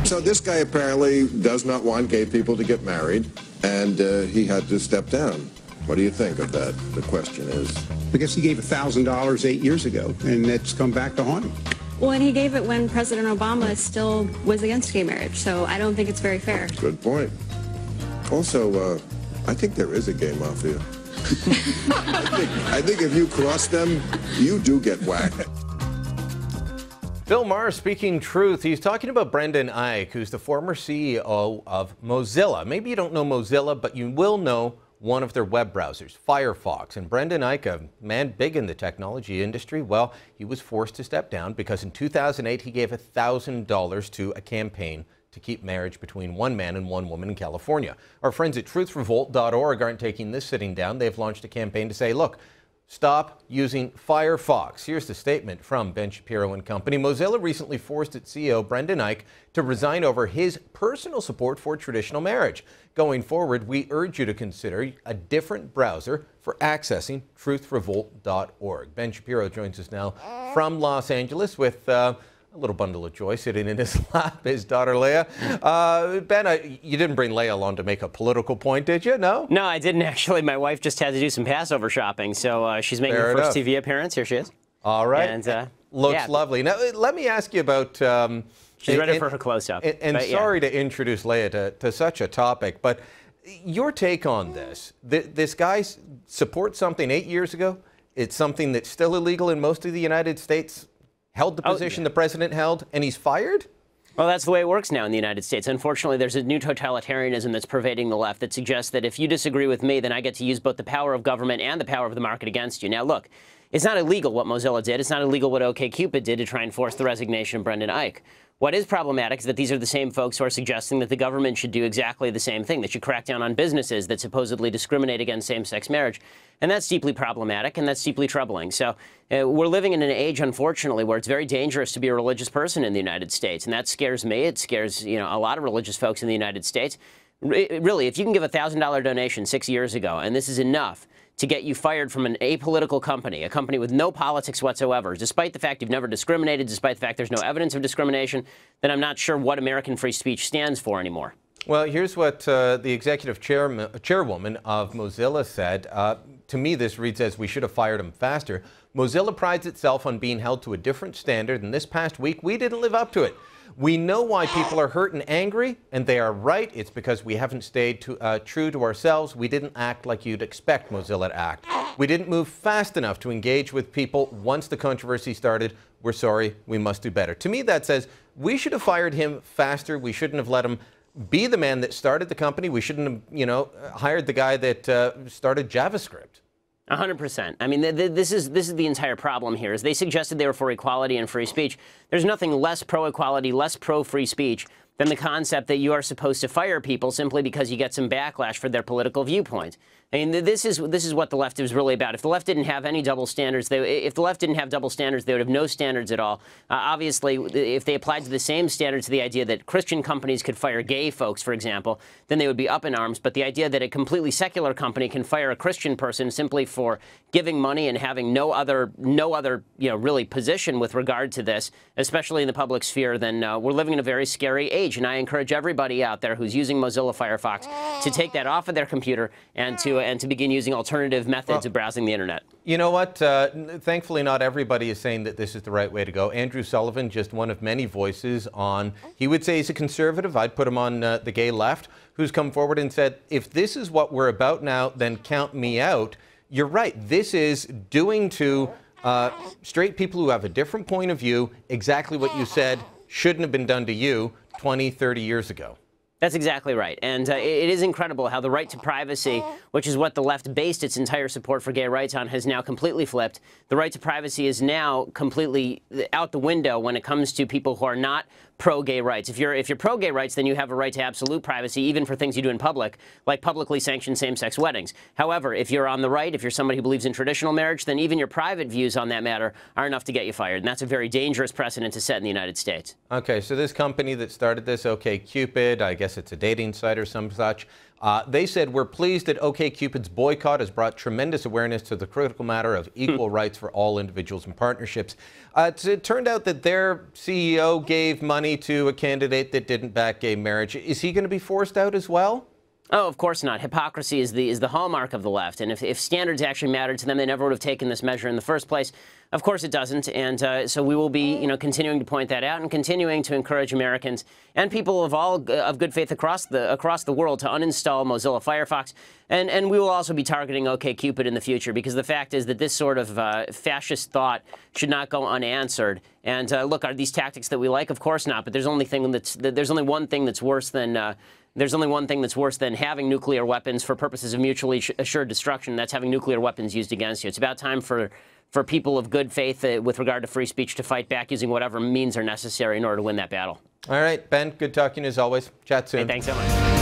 So this guy apparently does not want gay people to get married, and he had to step down. What do you think of that? The question is. I guess he gave $1,000 8 years ago, and it's come back to haunt him. Well, and he gave it when President Obama still was against gay marriage, so I don't think it's very fair. Good point. Also, I think there is a gay mafia. I think if you cross them, you do get whacked. Bill Maher speaking truth. He's talking about Brendan Eich, who's the former CEO of Mozilla. Maybe you don't know Mozilla, but you will know one of their web browsers, Firefox. And Brendan Eich, a man big in the technology industry, well, he was forced to step down because in 2008 he gave $1,000 to a campaign to keep marriage between one man and one woman in California. Our friends at truthrevolt.org aren't taking this sitting down. They've launched a campaign to say, look, stop using Firefox. Here's the statement from Ben Shapiro and company. Mozilla recently forced its CEO, Brendan Eich, to resign over his personal support for traditional marriage. Going forward, we urge you to consider a different browser for accessing truthrevolt.org. Ben Shapiro joins us now from Los Angeles with a little bundle of joy sitting in his lap, his daughter Leah. Ben, you didn't bring Leah along to make a political point, did you? No? No, I didn't actually. My wife just had to do some Passover shopping, so she's making her first TV appearance. Here she is. All right. And, looks lovely. Now, let me ask you about... she's ready for her close-up. And sorry to introduce Leah to such a topic, but your take on this. This guy supports something 8 years ago. It's something that's still illegal in most of the United States. Held the position the president held, and he's fired? Well, that's the way it works now in the United States. Unfortunately, there's a new totalitarianism that's pervading the left that suggests that if you disagree with me, then I get to use both the power of government and the power of the market against you. Now, look, it's not illegal what Mozilla did. It's not illegal what OkCupid did to try and force the resignation of Brendan Eich. What is problematic is that these are the same folks who are suggesting that the government should do exactly the same thing, that should crack down on businesses that supposedly discriminate against same-sex marriage. And that's deeply problematic, and that's deeply troubling. So we're living in an age, unfortunately, where it's very dangerous to be a religious person in the United States. And that scares me. It scares, a lot of religious folks in the United States. Really, if you can give a $1,000 donation 6 years ago, and this is enough to get you fired from an apolitical company, a company with no politics whatsoever, despite the fact you've never discriminated, despite the fact there's no evidence of discrimination, then I'm not sure what American free speech stands for anymore. Well, here's what the executive chairwoman of Mozilla said. To me, this reads as we should have fired him faster. Mozilla prides itself on being held to a different standard, and this past week, we didn't live up to it. We know why people are hurt and angry, and they are right. It's because we haven't stayed true to ourselves. We didn't act like you'd expect Mozilla to act. We didn't move fast enough to engage with people once the controversy started. We're sorry. We must do better. To me, that says we should have fired him faster. We shouldn't have let him be the man that started the company. We shouldn't have, hired the guy that started JavaScript. 100%. I mean, this is the entire problem here, is they suggested they were for equality and free speech. There's nothing less pro-equality, less pro-free speech than the concept that you are supposed to fire people simply because you get some backlash for their political viewpoint. I mean, this is what the left is really about. If the left didn't have any double standards, if the left didn't have double standards, they would have no standards at all. Obviously, if they applied to the same standards to the idea that Christian companies could fire gay folks, for example, then they would be up in arms. But the idea that a completely secular company can fire a Christian person simply for giving money and having no other really position with regard to this, especially in the public sphere, then we're living in a very scary age. And I encourage everybody out there who's using Mozilla Firefox to take that off of their computer and to begin using alternative methods of browsing the internet. You know what? Thankfully, not everybody is saying that this is the right way to go. Andrew Sullivan, just one of many voices on, he would say he's a conservative, I'd put him on the gay left, who's come forward and said, if this is what we're about now, then count me out. You're right. This is doing to straight people who have a different point of view exactly what you said shouldn't have been done to you 20, 30 years ago. That's exactly right. And it is incredible how the right to privacy, which is what the left based its entire support for gay rights on, has now completely flipped. The right to privacy is now completely out the window when it comes to people who are not pro-gay rights. If you're pro-gay rights, then you have a right to absolute privacy, even for things you do in public, like publicly sanctioned same-sex weddings. However, if you're on the right, if you're somebody who believes in traditional marriage, then even your private views on that matter are enough to get you fired. And that's a very dangerous precedent to set in the United States. Okay, so this company that started this, OkCupid, I guess it's a dating site or some such, They said, we're pleased that OkCupid's boycott has brought tremendous awareness to the critical matter of equal rights for all individuals and partnerships. It turned out that their CEO gave money to a candidate that didn't back gay marriage. Is he going to be forced out as well? Oh, of course not. Hypocrisy is the hallmark of the left. And if standards actually mattered to them, they never would have taken this measure in the first place. Of course it doesn't. And so we will be, continuing to point that out and continuing to encourage Americans and people of good faith across the world to uninstall Mozilla Firefox. And we will also be targeting OkCupid in the future, because the fact is that this sort of fascist thought should not go unanswered. And look, are these tactics that we like? Of course not. But there's only one thing that's worse than having nuclear weapons for purposes of mutually assured destruction. That's having nuclear weapons used against you. It's about time for people of good faith with regard to free speech to fight back using whatever means are necessary in order to win that battle. All right, Ben, good talking as always. Chat soon. Hey, thanks so much.